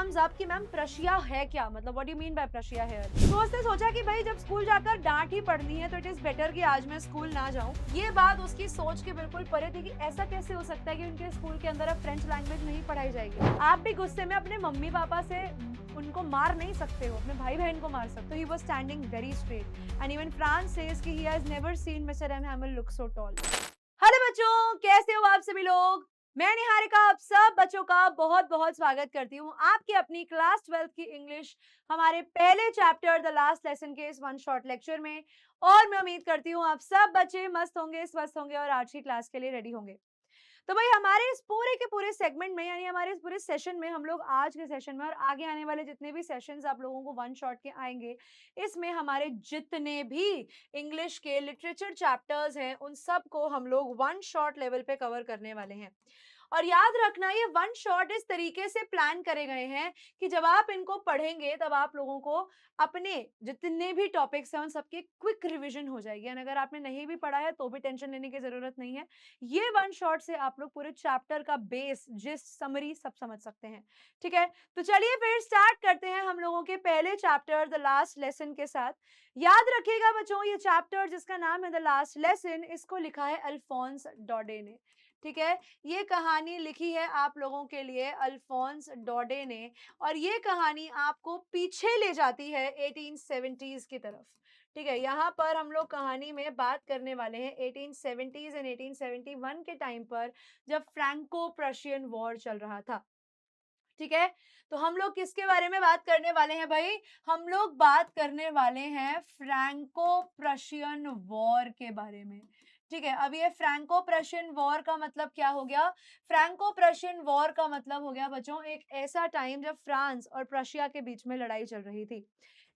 Comes up कि ma'am Prussia है क्या, मतलब what do you mean by Prussia here. तो उसने सोचा कि भाई जब स्कूल जाकर डांट ही पढ़नी है तो इट इज बेटर कि आज मैं स्कूल ना जाऊं। ये बात उसकी सोच के बिल्कुल परे थी कि ऐसा कैसे हो सकता है कि उनके स्कूल के अंदर अब फ्रेंच लैंग्वेज नहीं पढ़ाई जाएगी। आप भी गुस्से में अपने मम्मी पापा से उनको मार नहीं सकते हो, अपने भाई बहन को मार सकते हो। He was standing very straight and even Franz says कि he has never seen mister M Hamel look so tall. Hello बच्चों, कैसे हो आप सभी लोग। मैं निहारिका आप सब बच्चों का बहुत बहुत स्वागत करती हूँ आपकी अपनी क्लास 12 की इंग्लिश हमारे पहले चैप्टर द लास्ट लेसन के इस वन शॉर्ट लेक्चर में। और मैं उम्मीद करती हूँ आप सब बच्चे मस्त होंगे, स्वस्थ होंगे और आज की क्लास के लिए रेडी होंगे। तो भाई हमारे इस पूरे के पूरे सेगमेंट में यानी हमारे इस पूरे सेशन में हम लोग आज के सेशन में और आगे आने वाले जितने भी सेशंस आप लोगों को वन शॉट के आएंगे, इसमें हमारे जितने भी इंग्लिश के लिटरेचर चैप्टर्स हैं उन सब को हम लोग वन शॉट लेवल पे कवर करने वाले हैं। और याद रखना ये वन शॉट इस तरीके से प्लान करे गए हैं कि जब आप इनको पढ़ेंगे तब आप लोगों को अपने जितने भी टॉपिक्स हैं उन सबकी क्विक रिवीजन हो जाएगी। और अगर आपने नहीं भी पढ़ा है तो भी टेंशन लेने की जरूरत नहीं है। ये वन शॉट से आप लोग पूरे चैप्टर का बेस जिस समरी सब समझ सकते हैं। ठीक है, तो चलिए फिर स्टार्ट करते हैं हम लोगों के पहले चैप्टर द लास्ट लेसन के साथ। याद रखिएगा बच्चों, ये चैप्टर जिसका नाम है द लास्ट लेसन, इसको लिखा है अल्फोंस डॉडे ने। ठीक है, ये कहानी लिखी है आप लोगों के लिए अल्फोंस डॉडे ने और ये कहानी आपको पीछे ले जाती है 1870s की तरफ। ठीक है, यहाँ पर हम लोग कहानी में बात करने वाले हैं 1870s एंड 1871 के टाइम पर, जब फ्रैंको प्रशियन वॉर चल रहा था। ठीक है, तो हम लोग किसके बारे में बात करने वाले हैं भाई, हम लोग बात करने वाले हैं फ्रैंको प्रशियन वॉर के बारे में। ठीक है, अब ये फ्रैंको प्रशियन वॉर का मतलब क्या हो गया, फ्रैंको प्रशियन वॉर का मतलब हो गया बच्चों एक ऐसा टाइम जब फ्रांस और प्रशिया के बीच में लड़ाई चल रही थी।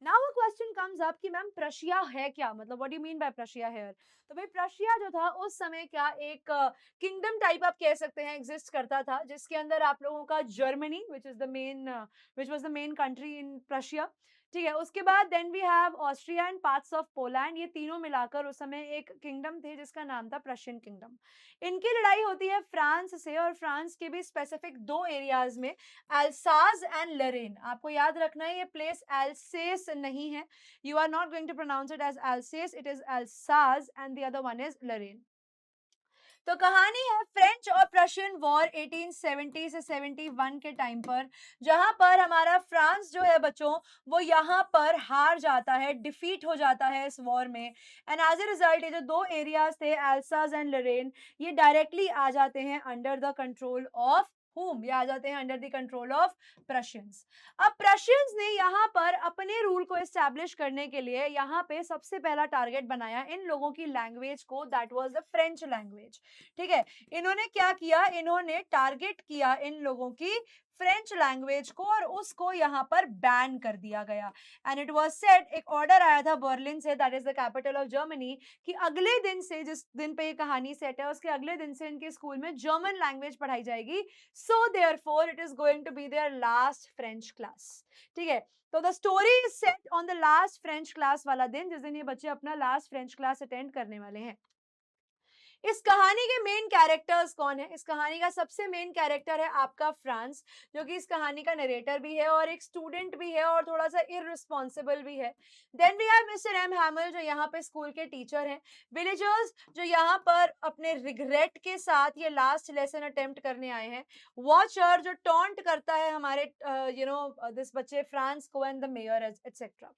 Now a question comes up कि मैम प्रशिया है क्या, मतलब what do you mean by Prussia here. तो भाई प्रशिया जो था उस समय क्या एक किंगडम टाइप आप कह सकते हैं एग्जिस्ट करता था, जिसके अंदर आप लोगों का Germany which was the main country in Prussia. ठीक है, उसके बाद then we have Austria and parts of Poland, ये तीनों मिलाकर उस समय एक किंगडम थे जिसका नाम था प्रशियन किंगडम। इनकी लड़ाई होती है फ्रांस से और फ्रांस के भी स्पेसिफिक दो एरियाज में, एल्सास एंड लरेन। आपको याद रखना है ये प्लेस एल्सेस नहीं है, you are not going to pronounce it as Alsace, it is Alsace and the other one is Lorraine. तो कहानी है फ्रेंच और प्रशियन वॉर 1870 से 71 के टाइम पर, जहां पर हमारा फ्रांस जो है बच्चों वो यहाँ पर हार जाता है, डिफीट हो जाता है इस वॉर में। एंड एज ए रिजल्ट ये जो दो एरियाज थे एल्सास एंड लरेन, ये डायरेक्टली आ जाते हैं under the control of whom, ये आ जाते हैं under the control of Prussians. अब प्रशियंस ने यहाँ पर अपने रूल को एस्टैब्लिश करने के लिए यहाँ पे सबसे पहला टारगेट बनाया इन लोगों की लैंग्वेज को, that was the French language. ठीक है, इन्होंने क्या किया, इन्होंने टारगेट किया इन लोगों की फ्रेंच लैंग्वेज को और उसको यहाँ पर बैन कर दिया गया। एंड इट वाज सेड, एक ऑर्डर आया था बर्लिन से, that is the capital of Germany, कि अगले दिन से, जिस दिन पे ये कहानी सेट है उसके अगले दिन से इनके स्कूल में जर्मन लैंग्वेज पढ़ाई जाएगी। So therefore it is going to be their last French class. ठीक है, तो the story is set on the last French class वाला दिन, जिस दिन ये बच्चे अपना लास्ट फ्रेंच क्लास अटेंड करने वाले हैं। इस कहानी के मेन कैरेक्टर्स कौन है, इस कहानी का सबसे मेन कैरेक्टर है आपका फ्रांस, जो कि इस कहानी का नरेटर भी है और एक स्टूडेंट भी है और थोड़ा सा इररिस्पॉन्सिबल भी है। Then we have mister M Hamel जो यहाँ पे स्कूल के टीचर हैं, विलेजर्स जो यहाँ पर अपने रिग्रेट के साथ ये लास्ट लेसन अटेम्प्ट करने आए हैं, वॉचर जो टॉन्ट करता है हमारे दिस बच्चे फ्रांस को and the mayor etcetera.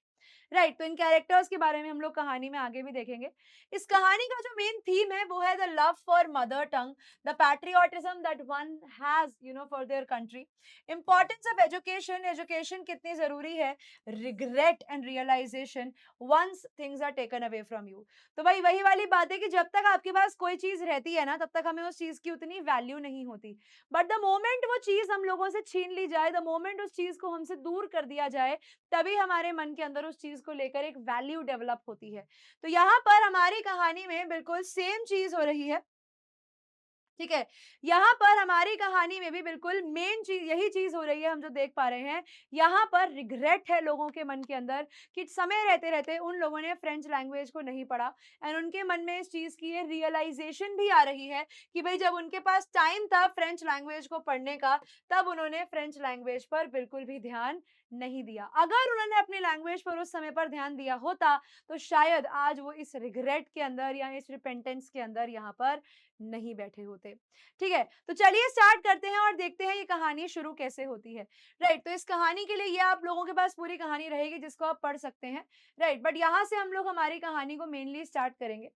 Right, तो इन कैरेक्टर्स के बारे में हम लोग कहानी में आगे भी देखेंगे। इस कहानी का जो मेन थीम है वो है the love for mother tongue, the patriotism that one has for their country, importance of education, education कितनी जरूरी है, regret and realisation once things are taken away from you. तो भाई वही वाली बात है कि जब तक आपके पास कोई चीज रहती है ना तब तक हमें उस चीज की उतनी वैल्यू नहीं होती, बट द मोमेंट वो चीज हम लोगों से छीन ली जाए, द मोमेंट उस चीज को हमसे दूर कर दिया जाए, तभी हमारे मन के अंदर उस चीज को लेकर एक वैल्यू डेवलप होती है। तो यहाँ पर हमारी कहानी में बिल्कुल सेम चीज हो रही है। ठीक है, यहाँ पर हमारी कहानी में भी बिल्कुल मेन चीज यही चीज हो रही है हम जो देख पा रहे हैं, यहाँ पर रिग्रेट है लोगों के मन के अंदर कि समय रहते-रहते उन लोगों ने फ्रेंच लैंग्वेज को नहीं पढ़ा एंड उनके मन में इस चीज़ की ये रियलाइज़ेशन भी आ रही है कि भई जब उनके पास टाइम था फ्रेंच लैंग्वेज को पढ़ने का, तब उन्होंने फ्रेंच लैंग्वेज पर बिल्कुल भी ध्यान नहीं दिया। अगर उन्होंने अपनी लैंग्वेज पर उस समय पर ध्यान दिया होता, तो शायद आज वो इस रिग्रेट के अंदर या इस रिपेंटेंस के अंदर यहाँ पर नहीं बैठे होते। ठीक है? तो चलिए स्टार्ट करते हैं और देखते हैं ये कहानी शुरू कैसे होती है। राइट, तो इस कहानी के लिए ये आप लोगों के पास पूरी कहानी रहेगी जिसको आप पढ़ सकते हैं। राइट, बट यहाँ से हम लोग हमारी कहानी को मेनली स्टार्ट करेंगे।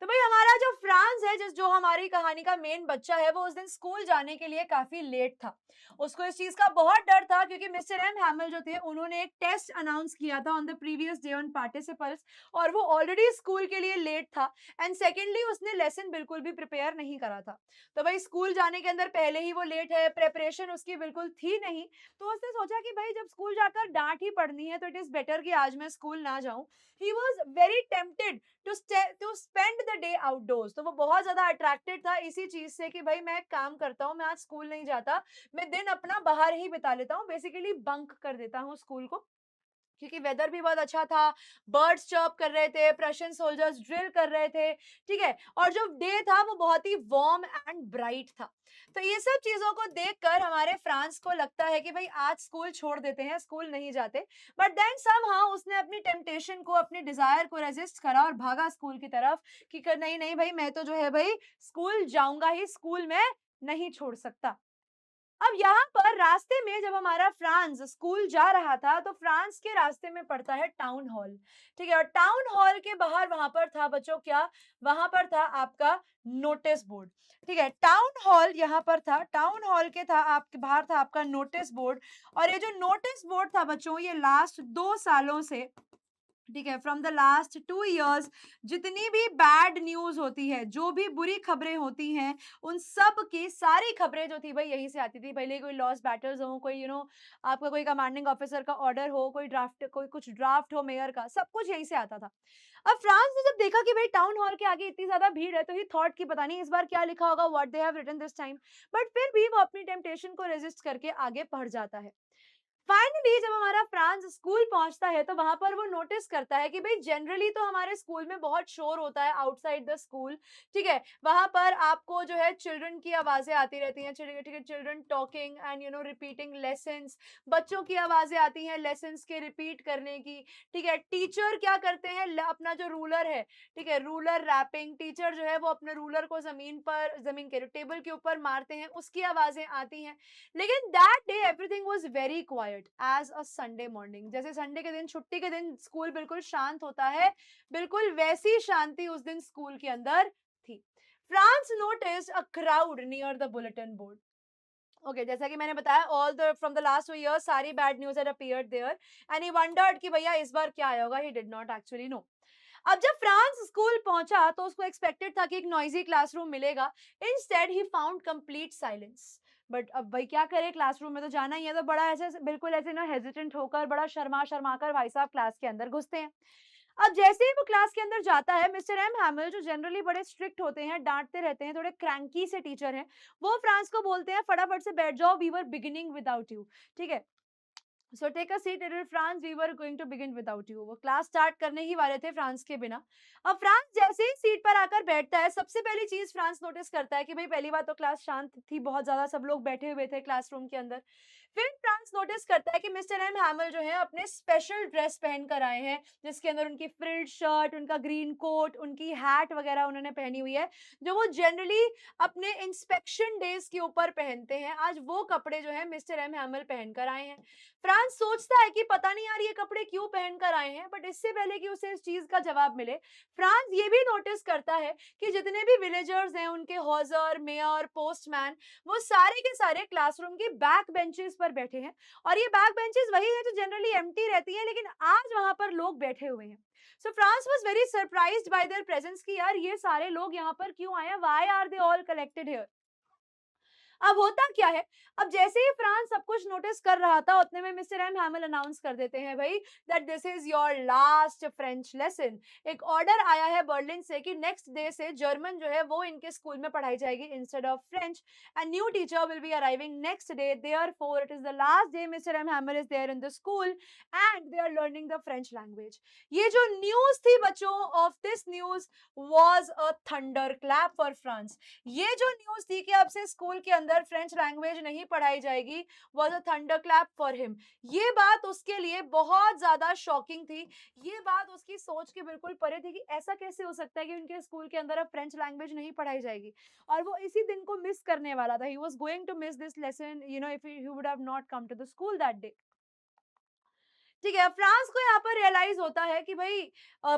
तो भाई हमारा जो फ्रांस है जो हमारी कहानी का मेन बच्चा है, वो उस दिन स्कूल जाने के लिए काफी लेट था। उसको इस चीज का बहुत डर था क्योंकि मिस्टर एम हैमिल जो थे उन्होंने एक टेस्ट अनाउंस किया था on the previous day on participles, और वो ऑलरेडी स्कूल के लिए लेट था एंड सेकेंडली उसने लेसन बिल्कुल भी प्रिपेयर नहीं करा था। तो भाई स्कूल जाने के अंदर पहले ही वो लेट है, प्रेपरेशन उसकी बिल्कुल थी नहीं, तो उसने सोचा कि भाई जब स्कूल जाकर डांट ही पढ़नी है तो इट इज बेटर कि आज मैं स्कूल ना जाऊं। He was very tempted to spend the day outdoors. तो वो बहुत ज्यादा अट्रैक्टेड था इसी चीज से कि भाई मैं एक काम करता हूँ, मैं आज स्कूल नहीं जाता, मैं दिन अपना बाहर ही बिता लेता हूँ, बेसिकली बंक कर देता हूँ स्कूल को, क्योंकि वेदर भी बहुत अच्छा था, बर्ड्स चर्प कर रहे थे, प्रशियन सोल्जर्स ड्रिल कर रहे थे, ठीक है, और जो डे था वो बहुत ही वार्म एंड ब्राइट था। तो ये सब चीजों को देखकर हमारे फ्रांस को लगता है कि भाई आज स्कूल छोड़ देते हैं, स्कूल नहीं जाते, बट देन समहाउ उसने अपनी टेम्पटेशन को, अपनी डिजायर को रेजिस्ट करा और भागा स्कूल की तरफ कि नहीं नहीं भाई मैं तो जो है भाई स्कूल जाऊंगा ही, स्कूल में नहीं छोड़ सकता। अब यहाँ पर रास्ते में जब हमारा फ्रांस स्कूल जा रहा था, तो फ्रांस के रास्ते में पड़ता है टाउन हॉल। ठीक है, और टाउन हॉल के बाहर वहां पर था बच्चों क्या, वहां पर था आपका नोटिस बोर्ड। ठीक है, टाउन हॉल यहाँ पर था, टाउन हॉल के था आपके बाहर था आपका नोटिस बोर्ड। और ये जो नोटिस बोर्ड था बच्चों, ये लास्ट 2 सालों से, ठीक है, फ्रॉम द लास्ट 2 years, जितनी भी बैड न्यूज होती है, जो भी बुरी खबरें होती हैं, उन सब की सारी खबरें जो थी भाई यहीं से आती थी। पहले कोई लॉस बैटल्स हो, कोई आपका कोई कमांडिंग ऑफिसर का ऑर्डर हो, कोई ड्राफ्ट, कोई कुछ ड्राफ्ट हो मेयर का, सब कुछ यहीं से आता था। अब फ्रांस ने जब देखा कि भाई टाउन हॉल के आगे इतनी ज्यादा भीड़ है, तो ही थॉट कि पता नहीं इस बार क्या लिखा होगा, what they have written this time, but फिर भी वो अपनी टेम्पटेशन को रेजिस्ट करके आगे बढ़ जाता है। फाइनली जब हमारा फ्रांस स्कूल पहुंचता है, तो वहां पर वो नोटिस करता है कि भाई जनरली तो हमारे स्कूल में बहुत शोर होता है आउटसाइड द स्कूल। ठीक है, वहां पर आपको जो है चिल्ड्रन की आवाजें आती रहती हैं, ठीक है, children talking and repeating lessons, बच्चों की आवाजें आती हैं लेसन्स के रिपीट करने की। ठीक है, टीचर क्या करते हैं, अपना जो रूलर है, ठीक है, रूलर रैपिंग, टीचर जो है वो अपने रूलर को जमीन के टेबल के ऊपर मारते हैं, उसकी आवाजें आती हैं। लेकिन that day everything was very quiet as a Sunday morning. जैसे संडे के दिन, छुट्टी के दिन स्कूल बिल्कुल शांत होता है, बिल्कुल वैसी शांति उस दिन स्कूल के अंदर थी। Franz noticed a crowd near the bulletin board. Okay, जैसा कि मैंने बताया, all the from the last 2 years सारी bad news had appeared there and he wondered कि भैया इस बार क्या आया होगा। He did not actually know. अब जब फ्रांस स्कूल पहुंचा तो उसको एक्सपेक्टेड था कि एक नॉइजी क्लासरूम मिलेगा। Instead he found complete silence. But अब भाई क्या करे, क्लासरूम में तो जाना ही है, तो बड़ा ऐसे बिल्कुल ऐसे ना हेजिटेंट होकर, बड़ा शर्मा शर्मा कर भाई साहब क्लास के अंदर घुसते हैं। अब जैसे ही वो क्लास के अंदर जाता है, मिस्टर एम हैमिल जो जनरली बड़े स्ट्रिक्ट होते हैं, डांटते रहते हैं, थोड़े क्रैंकी से टीचर हैं, वो फ्रांस को बोलते हैं फटाफट से बैठ जाओ, we were beginning without you. ठीक है, so take a seat little Franz, we were going to begin without you. वो क्लास स्टार्ट करने ही वाले थे फ्रांस के बिना। अब फ्रांस जैसे ही सीट पर आकर बैठता है, सबसे पहली चीज फ्रांस नोटिस करता है कि भाई पहली बात तो क्लास शांत थी, बहुत ज्यादा सब लोग बैठे हुए थे क्लासरूम के अंदर। फिर फ्रांस नोटिस करता है कि मिस्टर एम हैमिल जो है अपने स्पेशल ड्रेस पहन कर आए हैं, जिसके अंदर उनकी फ्रिल्ड शर्ट, उनका ग्रीन कोट, उनकी हैट वगैरह उन्होंने पहनी हुई है, जो वो जनरली अपने इंस्पेक्शन डेज के ऊपर पहनते हैं। आज वो कपड़े जो है मिस्टर एम हैमिल पहन कर आए हैं। फ्रांस सोचता है कि पता नहीं यार ये कपड़े क्यों पहन कर आए हैं, बट इससे पहले कि उसे इस चीज का जवाब मिले, फ्रांस ये भी नोटिस करता है कि जितने भी विलेजर्स हैं, उनके हॉजर, मेयर, पोस्टमैन, वो सारे के सारे क्लासरूम की बैक बेंचेस पर बैठे हैं। और ये बैक बेंचेस वही है जो जनरली एम्प्टी रहती है, लेकिन आज वहां पर लोग बैठे हुए हैं। सो France was very surprised bye there presence कि यार ये सारे लोग यहाँ पर क्यों आए हैं, why are they all collected here. अब होता क्या है, अब जैसे ही फ्रांस सब कुछ नोटिस कर रहा था, उतने में मिस्टर एम हैमिल अनाउंस कर देते हैं भाई that this is your last French lesson. एक ऑर्डर आया है बर्लिन से कि नेक्स्ट डे से जर्मन जो है वो इनके स्कूल में पढ़ाई जाएगी instead of French, and new teacher will be arriving next day, therefore it is the last day Mr M Hamel is there in the school and they are learning the French language. ये जो news थी बच्चों, of this news was a thunderclap for Franz. ये जो news थी कि अब से स्कूल के अंदर फ्रेंच लैंग्वेज नहीं पढ़ाई जाएगी was a thunderclap for him. ये बात उसके लिए बहुत ज्यादा शॉकिंग थी, ये बात उसकी सोच के बिल्कुल परे थी कि ऐसा कैसे हो सकता है कि उनके स्कूल के अंदर अब फ्रेंच लैंग्वेज नहीं पढ़ाई जाएगी, और वो इसी दिन को मिस करने वाला था। He was going to miss this lesson, you know, if he would have not come to the school that day. ठीक है, फ्रांस को यहाँ पर रियलाइज होता है कि भाई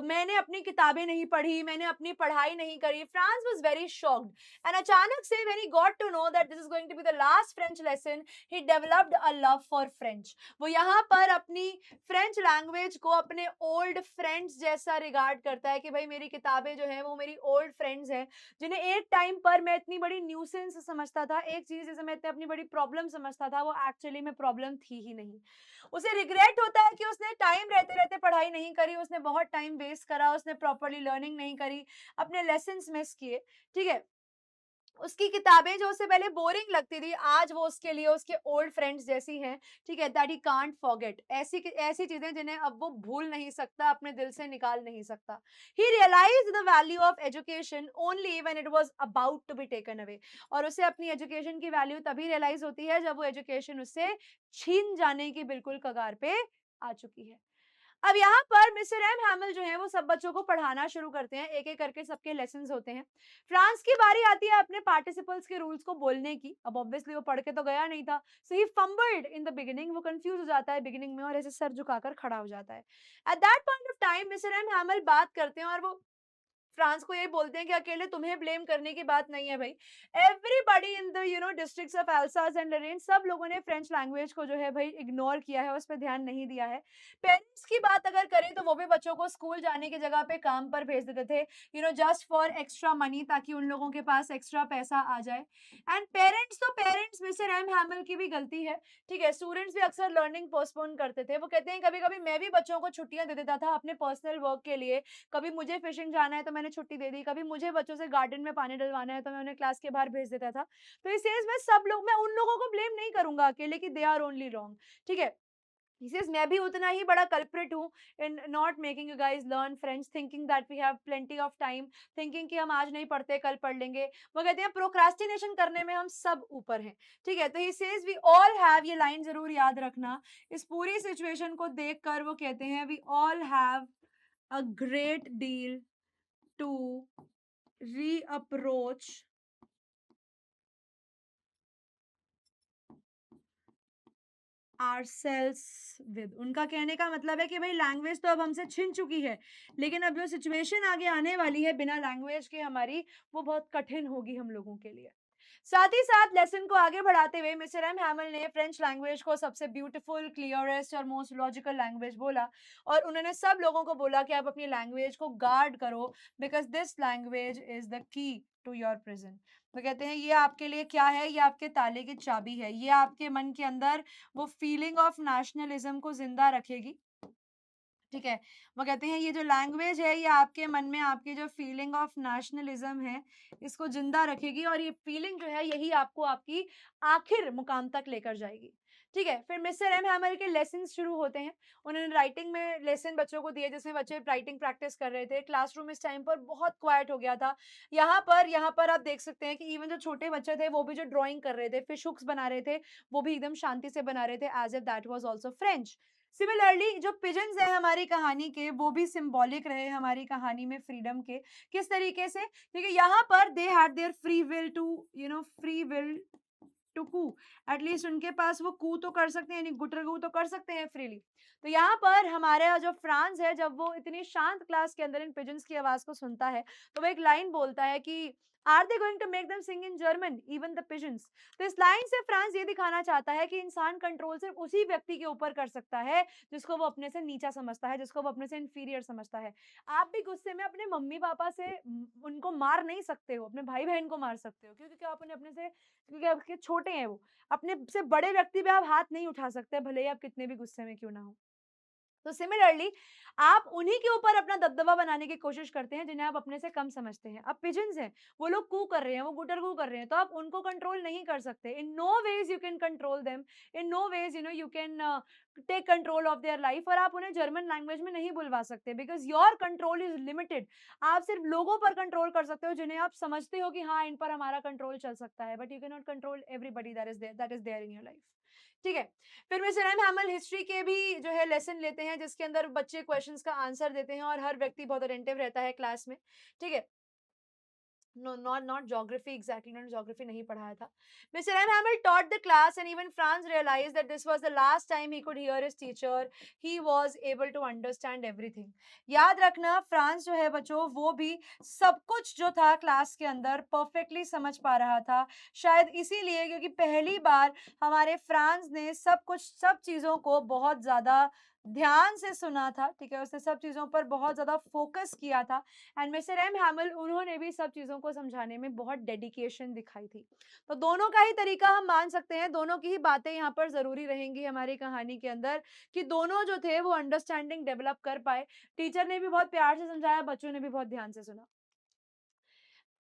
मैंने अपनी किताबें नहीं पढ़ी, मैंने अपनी पढ़ाई नहीं करी। Franz was very shocked and अचानक से when he got to know that this is going to be the last French lesson, he developed a love for French. वो यहाँ पर अपनी फ्रेंच लैंग्वेज को अपने ओल्ड फ्रेंड्स जैसा रिगार्ड करता है कि भाई मेरी किताबें जो हैं वो मेरी ओल्ड फ्रेंड्स हैं, जिन्हें एक टाइम पर मैं इतनी बड़ी न्यूसेंस समझता था, एक चीज जिसे मैं इतनी अपनी बड़ी प्रॉब्लम समझता था, वो एक्चुअली में प्रॉब्लम थी ही नहीं। उसे रिग्रेट होता है कि उसने टाइम रहते रहते पढ़ाई नहीं करी, उसने बहुत टाइम वेस्ट करा, उसने प्रॉपर्ली लर्निंग नहीं करी, अपने लेसन्स मिस किए। ठीक है, उसकी किताबें जो उसे पहले बोरिंग लगती थी, आज वो उसके लिए उसके ओल्ड फ्रेंड्स जैसी हैं। ठीक है, दैट ही कांट फॉरगेट, ऐसी ऐसी चीजें जिन्हें अब वो भूल नहीं सकता, अपने दिल से निकाल नहीं सकता। He realised the value of education only when it was about to be taken away. और उसे अपनी एजुकेशन की वैल्यू तभी रियलाइज होती है जब वो एजुकेशन उससे छीन जाने की बिल्कुल कगार पे आ चुकी है। अब यहाँ पर मिस्टर एम हैमिल जो है वो सब बच्चों को पढ़ाना शुरू करते हैं, एक एक करके सबके लेसन्स होते हैं। फ्रांस की बारी आती है अपने पार्टिसिपल्स के रूल्स को बोलने की। अब ऑब्वियसली वो पढ़ के तो गया नहीं था, सो ही फंबल्ड इन द बिगिनिंग, वो कंफ्यूज हो जाता है बिगिनिंग में और ऐसे सर झुकाकर खड़ा हो जाता है। At that point of time mister M Hamel बात करते हैं और वो फ्रांस को यही बोलते हैं कि अकेले तुम्हें ब्लेम करने की बात नहीं है भाई, everybody in the districts of Alsace and Lorraine, सब लोगों ने फ्रेंच लैंग्वेज को जो है भाई इग्नोर किया है, उस पर ध्यान नहीं दिया है। पेरेंट्स की बात अगर करें तो वो भी बच्चों को स्कूल जाने की जगह पे काम पर भेज देते थे, जस्ट फॉर एक्स्ट्रा मनी, ताकि उन लोगों के पास एक्स्ट्रा पैसा आ जाए। एंड पेरेंट्स तो पेरेंट्स, मिस्टर एम हैमिल की भी गलती है। ठीक है, स्टूडेंट्स भी अक्सर लर्निंग पोस्टपोन करते थे। वो कहते हैं कभी कभी मैं भी बच्चों को छुट्टियां दे देता था अपने पर्सनल वर्क के लिए। कभी मुझे फिशिंग जाना है तो मैंने छुट्टी दे दी, कभी मुझे बच्चों से गार्डन में पानी डलवाना है तो मैं उन्हें क्लास के बाहर भेज देता था। तो इस सेज में सब लोग, मैं उन लोगों को ब्लेम नहीं करूंगा अकेले कि दे आर ओनली रॉन्ग। ठीक है, he says मैं भी उतना ही बड़ा कल्प्रिट हूँ in not making you guys learn French, thinking that we have plenty of time, thinking कि हम आज नहीं पढ़ते कल पढ़ लेंगे। वो कहते हैं प्रोक्रास्टिनेशन करने में हम सब ऊपर हैं। ठीक है, तो he says we all have, ये लाइन जरूर याद रखना, इस पूरी सिचुएशन को देखकर वो कहते हैं we all have a great deal to reapproach ourselves with। उनका कहने का मतलब है कि भाई लैंग्वेज तो अब हमसे छिन चुकी है, लेकिन अब जो सिचुएशन आगे आने वाली है बिना लैंग्वेज के हमारी, वो बहुत कठिन होगी हम लोगों के लिए। साथ ही साथ लेसन को आगे बढ़ाते हुए मिस्टर एम हैमिल ने फ्रेंच लैंग्वेज को सबसे ब्यूटीफुल, क्लियरेस्ट और मोस्ट लॉजिकल लैंग्वेज बोला, और उन्होंने सब लोगों को बोला कि आप अपनी लैंग्वेज को गार्ड करो, because this language is the key to your prison. वो कहते हैं ये आपके लिए क्या है, ये आपके ताले की चाबी है, ये आपके मन के अंदर वो फीलिंग ऑफ नेशनलिज्म को जिंदा रखेगी। ठीक है, वो कहते हैं ये जो लैंग्वेज है ये आपके मन में आपकी जो फीलिंग ऑफ नेशनलिज्म है इसको जिंदा रखेगी, और ये फीलिंग जो है यही आपको आपकी आखिर मुकाम तक लेकर जाएगी। ठीक है, फिर मिस्टर एम हैमर के लेसन शुरू होते हैं। उन्होंने राइटिंग में लेसन बच्चों को दिए जिसमें बच्चे राइटिंग प्रैक्टिस कर रहे थे। क्लासरूम इस टाइम पर बहुत क्वाइट हो गया था। यहाँ पर आप देख सकते हैं कि इवन जो छोटे बच्चे थे वो भी जो ड्राइंग कर रहे थे, फिश हुक्स बना रहे थे, वो भी एकदम शांति से बना रहे थे, as if that was also French. Similarly जो पिजन्स है हमारी कहानी के, वो भी सिंबॉलिक रहे हमारी कहानी में फ्रीडम के। किस तरीके से? क्योंकि यहाँ पर they had their free will to to coo, at least उनके पास वो कू तो कर सकते हैं, यानी गुटरगू तो कर सकते हैं फ्रीली। तो यहाँ पर हमारा जो फ्रांस है, जब वो इतनी शांत क्लास के अंदर इन पिजन्स की आवाज को सुनता है, तो वो एक लाइन बोलता है कि are they going to make them sing in German even the pigeons. तो इस लाइन से फ्रांस ये दिखाना चाहता है कि इंसान कंट्रोल सिर्फ उसी व्यक्ति के ऊपर कर सकता है जिसको वो अपने से नीचा समझता है, जिसको वो अपने से इंफीरियर समझता है। आप भी गुस्से में अपने मम्मी पापा से उनको मार नहीं सकते हो, अपने भाई बहन को मार सकते हो, क्योंकि आप उन्हें अपने से, क्योंकि आपके छोटे हैं वो, अपने से बड़े व्यक्ति पे आप हाथ नहीं उठा सकते, भले ही आप कितने भी गुस्से में क्यों ना हो। तो सिमिलरली आप उन्हीं के ऊपर अपना दबदबा बनाने की कोशिश करते हैं जिन्हें आप अपने से कम समझते हैं। अब पिजन्स हैं, वो लोग कू कर रहे हैं, वो गुटर-गू कर रहे हैं, तो आप उनको कंट्रोल नहीं कर सकते। In no ways you can control them, in no ways you can take control of their life, और आप उन्हें जर्मन लैंग्वेज में नहीं बुलवा सकते, because your control is limited. आप सिर्फ लोगों पर कंट्रोल कर सकते हो जिन्हें आप समझते हो कि हाँ, इन पर हमारा कंट्रोल चल सकता है, but you can not control everybody that is there in your life. ठीक है? फिर मिस्टर एम हैमल हिस्ट्री के भी जो है लेसन लेते हैं, जिसके अंदर बच्चे क्वेश्चंस का आंसर देते हैं और हर व्यक्ति बहुत अटेंटिव रहता है क्लास में। ठीक है? नो, नॉट ज्योग्राफी, एग्जैक्टली उन्होंने ज्योग्राफी नहीं पढ़ाया था। Mr M Hamel taught the class and even Franz realised that this was the last time he could hear his teacher, he was able to understand everything. याद रखना, France जो है बच्चों, वो भी सब कुछ जो था क्लास के अंदर परफेक्टली समझ पा रहा था। शायद इसीलिए क्योंकि पहली बार हमारे फ्रांस ने सब कुछ, सब चीज़ों को बहुत ज़्यादा ध्यान से सुना था, ठीक है? उसने सब चीज़ों पर बहुत ज़्यादा फ़ोकस किया था, एंड मिस्टर एम हैमिल, उन्होंने भी सब चीज़ों को समझाने में बहुत डेडिकेशन दिखाई थी। तो दोनों का ही तरीका हम मान सकते हैं, दोनों की ही बातें यहाँ पर ज़रूरी रहेंगी हमारी कहानी के अंदर, कि दोनों जो थे वो अंडरस्टैंडिंग डेवलप कर पाए। टीचर ने भी बहुत प्यार से समझाया, बच्चों ने भी बहुत ध्यान से सुना।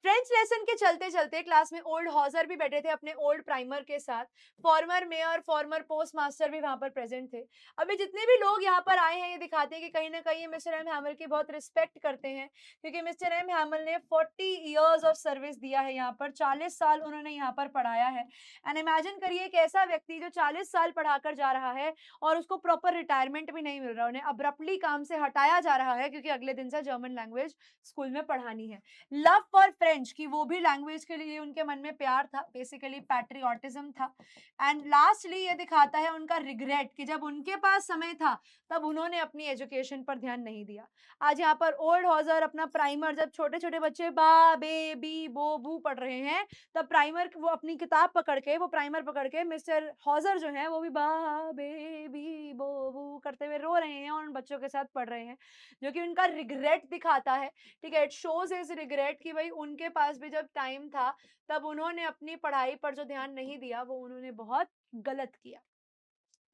फ्रेंच लेसन के चलते-चलते क्लास में ओल्ड हॉजर भी बैठे थे अपने ओल्ड प्राइमर के साथ। Farmer mayor, farmer post master भी वहाँ पर प्रेज़ेंट थे। अभी जितने भी लोग यहाँ पर आए हैं, ये दिखाते हैं कि कहीं न कहीं ये मिस्टर एम हैमल की बहुत रिस्पेक्ट करते हैं, क्योंकि मिस्टर एम हैमल ने 40 इयर्स ऑफ सर्विस दिया है यहाँ पर, 40 साल उन्होंने यहाँ पर पढ़ाया है। एंड इमेजिन करिए एक ऐसा व्यक्ति जो 40 साल पढ़ाकर जा रहा है और उसको प्रॉपर रिटायरमेंट भी नहीं मिल रहा, उन्हें अब्रप्टली काम से हटाया जा रहा है क्योंकि अगले दिन से जर्मन लैंग्वेज स्कूल में पढ़ानी है। लव फॉर फ्रेंच, कि वो भी लैंग्वेज के लिए उनके मन में प्यार था, बेसिकली पैट्रियोटिज्म था। एंड लास्टली ये दिखाता है उनका रिग्रेट, कि जब उनके पास समय था तब उन्होंने अपनी एजुकेशन पर ध्यान नहीं दिया। आज यहाँ पर ओल्ड हॉजर अपना प्राइमर, जब छोटे-छोटे बच्चे बा, बे, बी, बो, बू पढ़ रहे हैं, तब प्राइमर वो अपनी किताब पकड़ के, वो प्राइमर पकड़ के मिस्टर हॉजर जो हैं वो भी बा, बे, बी, बो, बू करते हुए रो रहे हैं और उन बच्चों के साथ पढ़ रहे हैं, जो कि उनका रिग्रेट दिखाता है। ठीक है? इट शोज़ हिज़ रिग्रेट कि भई उनके पास भी जब टाइम था, तब उन्होंने अपनी पढ़ाई पर जो ध्यान नहीं दिया, वो उन्होंने बहुत गलत किया।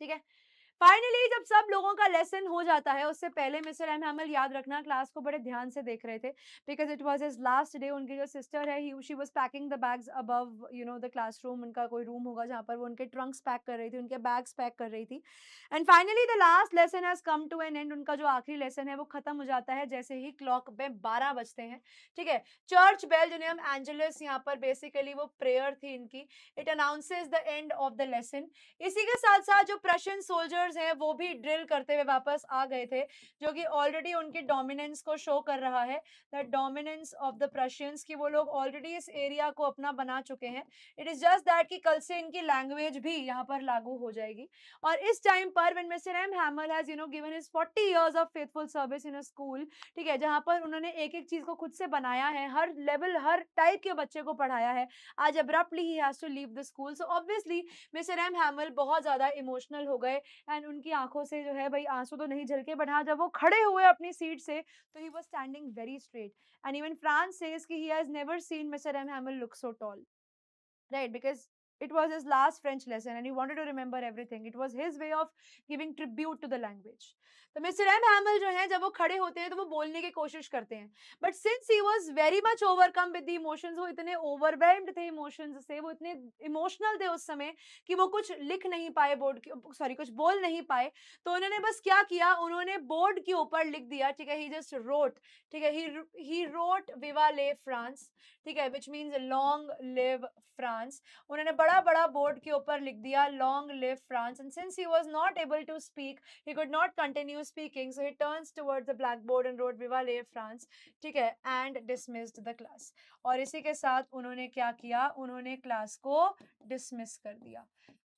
ठीक है? फाइनली जब सब लोगों का लेसन हो जाता है, उससे पहले मिस्टर एम हैमल, याद रखना, क्लास को बड़े ध्यान से देख रहे थे, because it was his last day. उनकी जो सिस्टर है, he she was packing the bags above the classroom. उनका कोई रूम होगा जहाँ पर वो उनके ट्रंक्स पैक कर रही थी, उनके बैग्स पैक कर रही थी। And finally the last lesson has come to an end. उनका जो आखिरी लेसन है वो खत्म हो जाता है जैसे ही क्लॉक में 12 बजते हैं। ठीक है? चर्च बेल, जिन्हें हम एंजेलस, यहाँ पर बेसिकली वो प्रेयर थी इनकी, it announces the end of the lesson. इसी के साथ-साथ जो प्रशियन सोल्जर्स हैं, वो भी ड्रिल करते हुए वापस आ गए थे, जो कि ऑलरेडी उनकी डोमिनेंस को शो कर रहा है, the dominance of the Prussians, कि वो लोग ऑलरेडी इस एरिया को अपना बना चुके हैं। इट इज़ जस्ट दैट कि कल से इनकी लैंग्वेज भी यहाँ पर लागू हो जाएगी। और इस टाइम पर when Mr M Hamel has given his 40 years of faithful service in a school, ठीक है, जहाँ पर उन्होंने एक-एक चीज़ को खुद से बनाया है, हर लेवल, हर टाइप के बच्चे को पढ़ाया है, आज abruptly he has to leave the school. So obviously Mr M Hamel बहुत ज़्यादा इमोशनल हो गए, एंड उनकी आँखों से जो है भई आँसू तो नहीं झलके, बट हाँ, जब वो खड़े हुए अपनी सीट से, तो he was standing very straight. And even Franz says कि he has never seen mister M Hamel look so tall. Right, because it was his last French lesson and he wanted to remember everything. It was his way of giving tribute to the language. तो mister M हैमल जो हैं, जब वो खड़े होते हैं तो वो बोलने की कोशिश करते हैं, but since he was very much overcome with the emotions, वो इतने ओवरवेल्म्ड थे इमोशंस से, वो इतने इमोशनल थे उस समय कि वो कुछ लिख नहीं पाए बोर्ड के, सॉरी, कुछ बोल नहीं पाए। तो उन्होंने बस क्या किया, उन्होंने बोर्ड के ऊपर लिख दिया। ठीक है? ही जस्ट रोट, ठीक है, ही रोट विवा ले फ्रांस, ठीक है, which means long live France. उन्होंने बड़ा बड़ा बड़ा बोर्ड के ऊपर लिख दिया long live France, and since he was not able to speak, he could not continue speaking, so he turns towards the blackboard and wrote विवा ले फ्रांस, ठीक है, एंड डिसमिस्ड द क्लास। और इसी के साथ उन्होंने क्या किया, उन्होंने क्लास को डिसमिस कर दिया।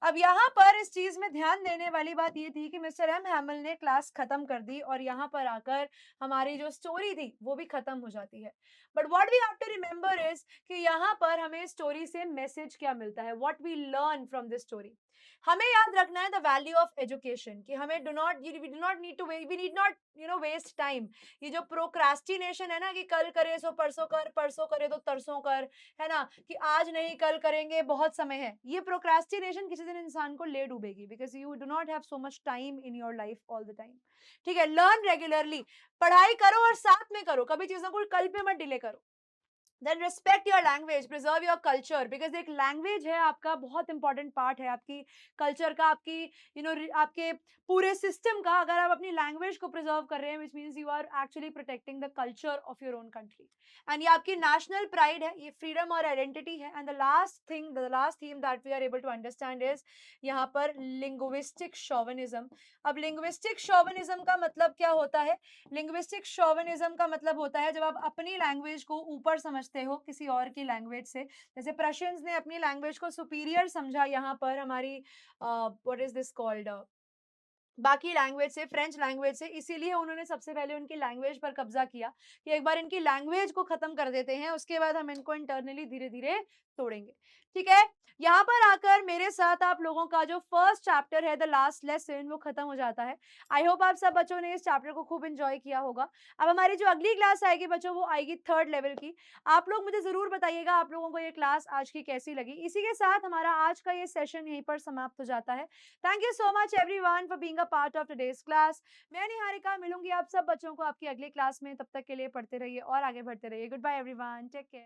अब यहाँ पर इस चीज में ध्यान देने वाली बात ये थी कि मिस्टर एम हैमल ने क्लास खत्म कर दी और यहाँ पर आकर हमारी जो स्टोरी थी वो भी खत्म हो जाती है। But what we have to remember is कि यहाँ पर हमें स्टोरी से मैसेज क्या मिलता है, what we learn from this story. हमें याद रखना है द वैल्यू ऑफ एजुकेशन, कि हमें we do not need to we need not waste time. ये जो प्रोक्रास्टिनेशन है ना, कि कल करे सो परसों कर, परसों करे तो तरसों कर, है ना, कि आज नहीं कल करेंगे, बहुत समय है, ये प्रोक्रास्टिनेशन किसी दिन इंसान को ले डूबेगी, because you do not have so much time in your life all the time. ठीक है, लर्न रेगुलरली, पढ़ाई करो और साथ में करो, कभी चीजों को कल पे मत डिले करो। Then respect your language, preserve your culture, because एक language है आपका बहुत important part है आपकी culture का, आपकी आपके पूरे system का। अगर आप अपनी language को preserve कर रहे हैं, which means you are actually protecting the culture of your own country, and ये आपकी national pride है, ये freedom और identity है। And the last theme that we are able to understand is यहाँ पर linguistic chauvinism। अब linguistic chauvinism का मतलब क्या होता है? linguistic chauvinism का मतलब होता है जब आप अपनी language को ऊपर समझते हो किसी और की लैंग्वेज से। जैसे प्रशियंस ने अपनी लैंग्वेज को सुपीरियर समझा यहाँ पर हमारी व्हाट इज दिस कॉल्ड बाकी लैंग्वेज से, फ्रेंच लैंग्वेज से, इसीलिए उन्होंने सबसे पहले उनकी लैंग्वेज पर कब्जा किया कि एक बार इनकी लैंग्वेज को खत्म कर देते हैं, उसके बाद हम इनको इंटरनली धीरे धीरे तोड़ेंगे। ठीक है, यहाँ पर आकर मेरे साथ आप लोगों का जो फर्स्ट चैप्टर है द लास्ट लेसन वो खत्म हो जाता है। आई होप आप सब बच्चों ने इस चैप्टर को खूब एंजॉय किया होगा। अब हमारी जो अगली क्लास आएगी बच्चों वो आएगी 3rd लेवल की। आप लोग मुझे जरूर बताइएगा आप लोगों को ये क्लास आज की कैसी लगी। इसी के साथ हमारा आज का ये सेशन यहीं पर समाप्त हो जाता है। Thank you so much everyone for being a part of today's class. मैं निहारिका मिलूंगी आप सब बच्चों को आपकी अगली क्लास में। तब तक के लिए पढ़ते रहिए और आगे बढ़ते रहिए। Good bye everyone, take care.